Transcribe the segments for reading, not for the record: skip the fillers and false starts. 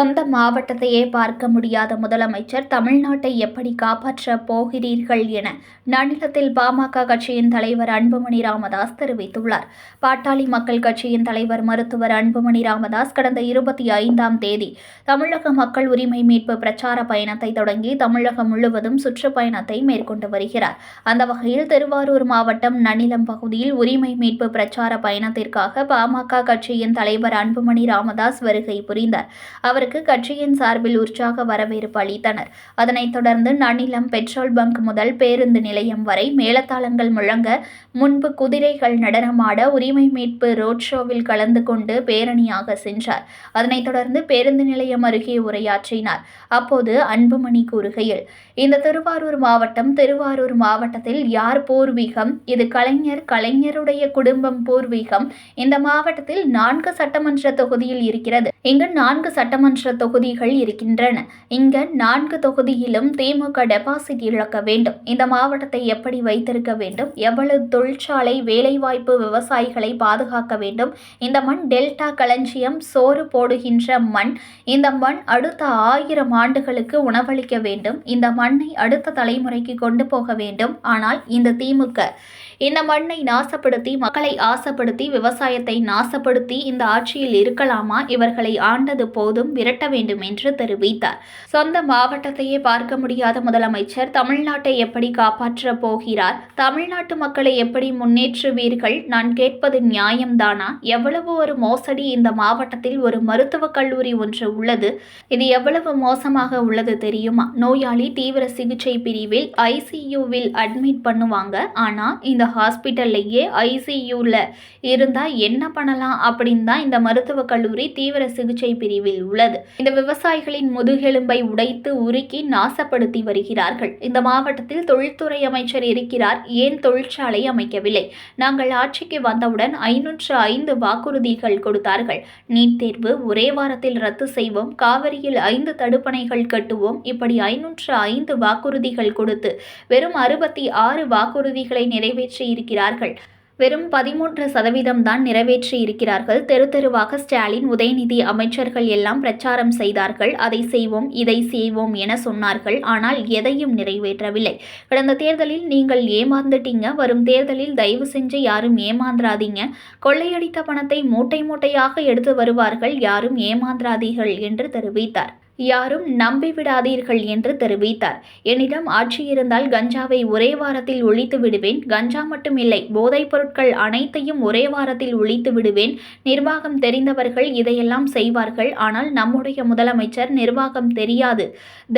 சொந்த மாவட்டத்தையே பார்க்க முடியாத முதலமைச்சர் தமிழ்நாட்டை எப்படி காப்பாற்றப் போகிறீர்கள் என நன்னிலத்தில் பாமக கட்சியின் தலைவர் அன்புமணி ராமதாஸ் தெரிவித்துள்ளார். பாட்டாளி மக்கள் கட்சியின் தலைவர் மருத்துவர் அன்புமணி ராமதாஸ் கடந்த 25ஆம் தேதி தமிழக மக்கள் உரிமை மீட்பு பிரச்சார பயணத்தை தொடங்கி தமிழகம் முழுவதும் சுற்றுப்பயணத்தை மேற்கொண்டு வருகிறார். அந்த வகையில் திருவாரூர் மாவட்டம் நன்னிலம் பகுதியில் உரிமை மீட்பு பிரச்சார பயணத்திற்காக பாமக கட்சியின் தலைவர் அன்புமணி ராமதாஸ் வருகை புரிந்தார். அவருக்கு கட்சியின் சார்பில் உற்சாக வரவேற்பு அளித்தனர். அதனைத் தொடர்ந்து நன்னிலம் பெட்ரோல் பங்க் முதல் பேருந்து நிலையம் வரை மேளதாளங்கள் முழங்க, முன்பு குதிரைகள் நடனமாட உரிமை மீட்பு ரோட் ஷோவில் கலந்து கொண்டு பேரணியாக சென்றார். அதனைத் தொடர்ந்து பேருந்து நிலையம் அருகே உரையாற்றினார். அப்போது அன்புமணி கூறுகையில், இந்த திருவாரூர் மாவட்டத்தில் யார் பூர்வீகம்? இது கலைஞருடைய குடும்பம் பூர்வீகம். இந்த மாவட்டத்தில் 4 சட்டமன்ற தொகுதியில் இருக்கிறது. இங்கு 4 சட்டமன்ற தொகுதிகள் இருக்கின்றன. இங்க 4 தொகுதியிலும் திமுக டெபாசிட் இழக்க வேண்டும். இந்த மாவட்டத்தை எப்படி வைத்திருக்க வேண்டும்? எவ்வளவு தொழிற்சாலை, வேலைவாய்ப்பு, விவசாயிகளை பாதுகாக்க வேண்டும். இந்த மண் டெல்டா களஞ்சியம், சோறு போடுகின்ற மண். இந்த மண் அடுத்த 1000 ஆண்டுகளுக்கு உணவளிக்க வேண்டும். இந்த மண்ணை அடுத்த தலைமுறைக்கு கொண்டு போக வேண்டும். ஆனால் இந்த திமுக இந்த மண்ணை நாசப்படுத்தி, மக்களை ஆசைப்படுத்தி, விவசாயத்தை நாசப்படுத்தி இந்த ஆட்சியில் இருக்கலாமா? இவர்களை ஆண்டது போதும், விரட்ட வேண்டும் என்று தெரிவித்தார். சொந்த மாவட்டத்தையே பார்க்க முடியாத முதலமைச்சர் தமிழ்நாட்டை எப்படி காப்பாற்ற போகிறார்? தமிழ்நாட்டு மக்களை எப்படி முன்னேற்றுவீர்கள்? நான் கேட்பது நியாயம்தானா? எவ்வளவு ஒரு மோசடி! இந்த மாவட்டத்தில் ஒரு மருத்துவக் கல்லூரி ஒன்று உள்ளது. இது எவ்வளவு மோசமாக உள்ளது தெரியுமா? நோயாளி தீவிர சிகிச்சை பிரிவில் ICUவில் அட்மிட் பண்ணுவாங்க. ஆனா இந்த ஹாஸ்பிட்டல்லையே ICUல இருந்தா என்ன பண்ணலாம் அப்படின்னு தான் இந்த மருத்துவக் கல்லூரி தீவிர சிகிச்சை பிரிவில் உள்ளது. இந்த விவசாயிகளின் முதுகெலும்பை உடைத்து உருக்கி நாசப்படுத்தி வருகிறார்கள். இந்த மாவட்டத்தில் தொழில்துறை அமைச்சர் இருக்கிறார், ஏன் தொழிற்சாலை அமைக்கவில்லை? நாங்கள் ஆட்சிக்கு வந்தவுடன் 505 வாக்குறுதிகள் கொடுத்தார்கள். நீட் தேர்வு ஒரே வாரத்தில் ரத்து செய்வோம், காவிரியில் 5 தடுப்பணைகள் கட்டுவோம். இப்படி 505 வாக்குறுதிகள் கொடுத்து வெறும் 66 வாக்குறுதிகளை நிறைவேற்றி இருக்கிறார்கள். வெறும் 13% தான் நிறைவேற்றி இருக்கிறார்கள். தெருவாக ஸ்டாலின், உதயநிதி அமைச்சர்கள் எல்லாம் பிரச்சாரம் செய்தார்கள். அதை செய்வோம், இதை செய்வோம் என சொன்னார்கள். ஆனால் எதையும் நிறைவேற்றவில்லை. கடந்த தேர்தலில் நீங்கள் ஏமாந்துட்டீங்க. வரும் தேர்தலில் தயவு செஞ்சு யாரும் ஏமாந்துராதீங்க. கொள்ளையடித்த பணத்தை மூட்டை மூட்டையாக எடுத்து வருவார்கள். யாரும் ஏமாந்துராதீர்கள் என்று தெரிவித்தார். யாரும் நம்பிவிடாதீர்கள் என்று தெரிவித்தார். என்னிடம் ஆட்சி இருந்தால் கஞ்சாவை ஒரே வாரத்தில் ஒழித்து விடுவேன். கஞ்சா மட்டும் இல்லை, போதைப் பொருட்கள் அனைத்தையும் ஒரே வாரத்தில் ஒழித்து விடுவேன். நிர்வாகம் தெரிந்தவர்கள் இதையெல்லாம் செய்வார்கள். ஆனால் நம்முடைய முதலமைச்சர் நிர்வாகம் தெரியாது,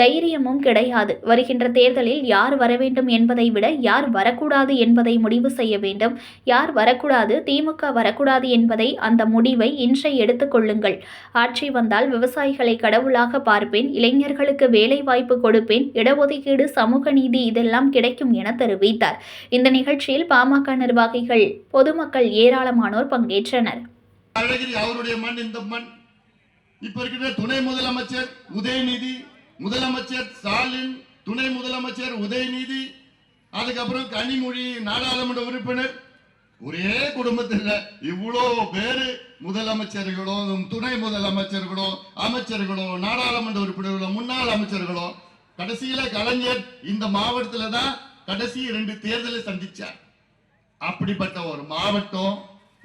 தைரியமும் கிடையாது. வருகின்ற தேர்தலில் யார் வர வேண்டும் என்பதை விட யார் வரக்கூடாது என்பதை முடிவு செய்ய வேண்டும். யார் வரக்கூடாது, திமுக வரக்கூடாது என்பதை, அந்த முடிவை இன்றை எடுத்துக்கொள்ளுங்கள். ஆட்சி வந்தால் விவசாயிகளை கடவுளாக பார்ப்பேன், இளைஞர்களுக்கு வேலை வாய்ப்பு கொடுப்பேன், இடஒதுக்கீடு, சமூக நீதி இதெல்லாம் கிடைக்கும் என தெரிவித்தார். இந்த நிகழ்ச்சியில் பாமக நிர்வாகிகள், பொதுமக்கள் ஏராளமானோர் பங்கேற்றனர். அவருடைய மண் இந்த மண். இப்ப இருக்கிற துணை முதலமைச்சர் உதயநிதி, முதலமைச்சர் ஸ்டாலின், துணை முதலமைச்சர் உதயநிதி, அதுக்கப்புறம் கனிமொழி நாடாளுமன்ற உறுப்பினர். ஒரே குடும்பத்தில் இவ்வளோ பேரு முதலமைச்சர்களும், துணை முதலமைச்சர்களும், அமைச்சர்களும், நாடாளுமன்ற உறுப்பினர்களும், முன்னாள் அமைச்சர்களும். கடைசியில கலைஞர் இந்த மாவட்டத்துல தான் கடைசி 2 தேர்தலை சந்திச்சார். அப்படிப்பட்ட ஒரு மாவட்டம்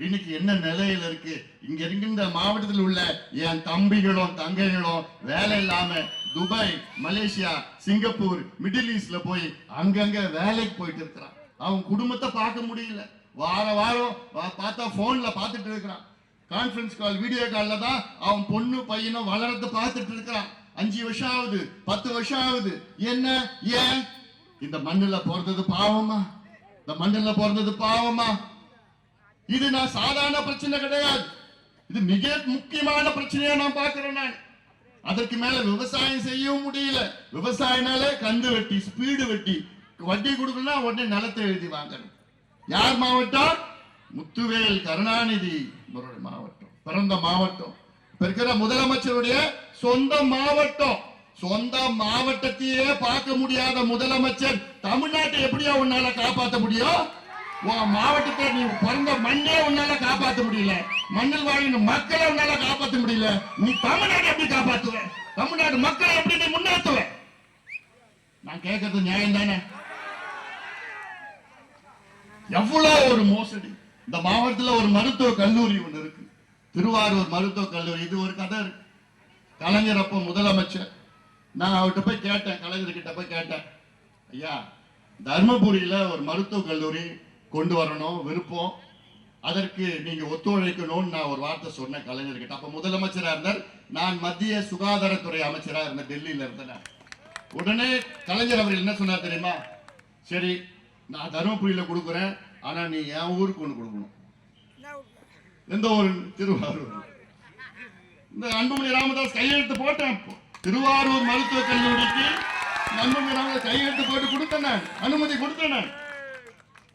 இன்னைக்கு என்ன நிலையில இருக்கு? இங்க இருக்கின்ற மாவட்டத்தில் உள்ள என் தம்பிகளும் தங்கைகளும் வேலை இல்லாம துபாய், மலேசியா, சிங்கப்பூர், மிடில் ஈஸ்ட்ல போய் அங்கங்க வேலைக்கு போயிட்டு இருக்கிறான். அவன் குடும்பத்தை பார்க்க முடியல. வாரம் பார்த்தா போன்ல பார்த்துட்டு இருக்கிறான். கான்ஃபரன்ஸ் கால், வீடியோ கால்ல தான் அவன் பொண்ணு பையனும் வளரத்தை பார்த்துட்டு இருக்கிறான். 5 வருஷம் ஆகுது, 10 வருஷம் ஆகுது. என்ன ஏன்? இந்த மண்ணுல பிறந்தது பாவமா? இந்த மண்ணுல பிறந்தது பாவமா? இது நான் சாதாரண பிரச்சனை கிடையாது. இது மிக முக்கியமான பிரச்சனையா நான் பார்க்கிறேன். நான் அதற்கு மேல விவசாயம் செய்யவும் முடியல. விவசாயினால கந்து வெட்டி, ஸ்பீடு வெட்டி, வட்டி கொடுக்கணும்னா உடனே நிலத்தை எழுதி வாங்கணும். யார் மாவட்டம்? முத்துவேல் கருணாநிதி மாவட்டம், பிறந்த மாவட்டம். இருக்கிற முதலமைச்சருடைய சொந்த மாவட்டம். சொந்த மாவட்டத்தையே பார்க்க முடியாத முதலமைச்சர் தமிழ்நாட்டை எப்படியா உன்னால காப்பாற்ற முடியும்? உன் மாவட்டத்தை நீ பிறந்த மண்ணே உன்னால காப்பாற்ற முடியல, மண்ணில் வாழ்கிற மக்களை உன்னால காப்பாற்ற முடியல, நீ தமிழ்நாடு எப்படி காப்பாத்துவ? தமிழ்நாடு மக்களை எப்படி நீ முன்னேற்றுவ? நான் கேட்கறது நியாயம் தானே? எவ்வளவு ஒரு மோசடி! இந்த மாவட்டத்தில் ஒரு மருத்துவ கல்லூரி ஒன்று இருக்கு, திருவாரூர் மருத்துவ கல்லூரி. இது ஒரு கதை இருக்கு. கலைஞர் அப்ப முதலமைச்சர், நான் அவர்கிட்ட போய் கேட்டேன், கலைஞர்கிட்ட போய் கேட்டேன், ஐயா தர்மபுரியில ஒரு மருத்துவ கல்லூரி கொண்டு வரணும் விருப்பம், அதற்கு நீங்க ஒத்துழைக்கணும்னு நான் ஒரு வார்த்தை சொன்னேன் கலைஞர்கிட்ட. அப்ப முதலமைச்சரா இருந்தார், நான் மத்திய சுகாதாரத்துறை அமைச்சரா இருந்தேன், டெல்லியில இருந்தேன். உடனே கலைஞர் அவர் என்ன சொன்னார் தெரியுமா? சரி, நான் தர்மபுரியில கொடுக்குறேன், ஆனா நீ என் ஊருக்கு ஒண்ணு கொடுக்கணும். எந்த ஊர்? திருவாரூர். இந்த அன்புமணி ராமதாஸ் கையெழுத்து போட்டேன். திருவாரூர் மருத்துவக் கல்லூரிக்கு அன்புமணி ராமதாஸ் கையெழுத்து போட்டு கொடுத்தேன், நான் அனுமதி கொடுத்தேன் நான்.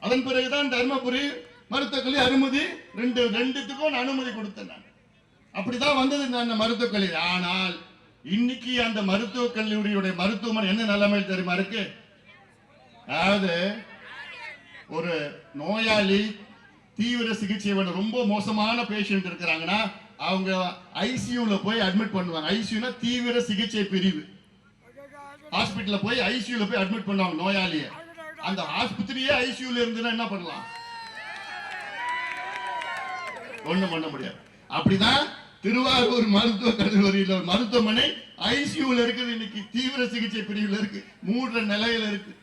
அதன் பிறகுதான் தர்மபுரி மருத்துவக் கல்லூரி அனுமதி, ரெண்டுத்துக்கும் நான் அனுமதி கொடுத்தேன் நான். அப்படிதான் வந்தது அந்த மருத்துவக் கல்லூரி. ஆனால் இன்னைக்கு அந்த மருத்துவக் கல்லூரியுடைய மருத்துவமனை என்ன நிலைமையில் தெரியுமா இருக்கு? அதாவது ஒரு நோயாளி தீவிர சிகிச்சை வேணும், ரொம்ப மோசமான பேஷண்ட் இருக்கிறாங்கன்னா அவங்க ஐசியூல போய் அட்மிட் பண்ணுவாங்க. ஐசியூனா தீவிர சிகிச்சை பிரிவு. ஹாஸ்பிட்டல்ல போய் ஐசியூல போய் அட்மிட் பண்ணுவாங்க நோயாளியை. அந்த ஆஸ்பத்திரியே ஐசியூல இருந்துன்னா என்ன பண்ணலாம்? ஒண்ணும் பண்ண முடியாது. அப்படிதான் திருவாரூர் மருத்துவ கல்லூரியில் மருத்துவமனை ஐசியூல இருக்குது, இன்னைக்கு தீவிர சிகிச்சை பிரிவுல இருக்கு, 3 நிலையில இருக்கு.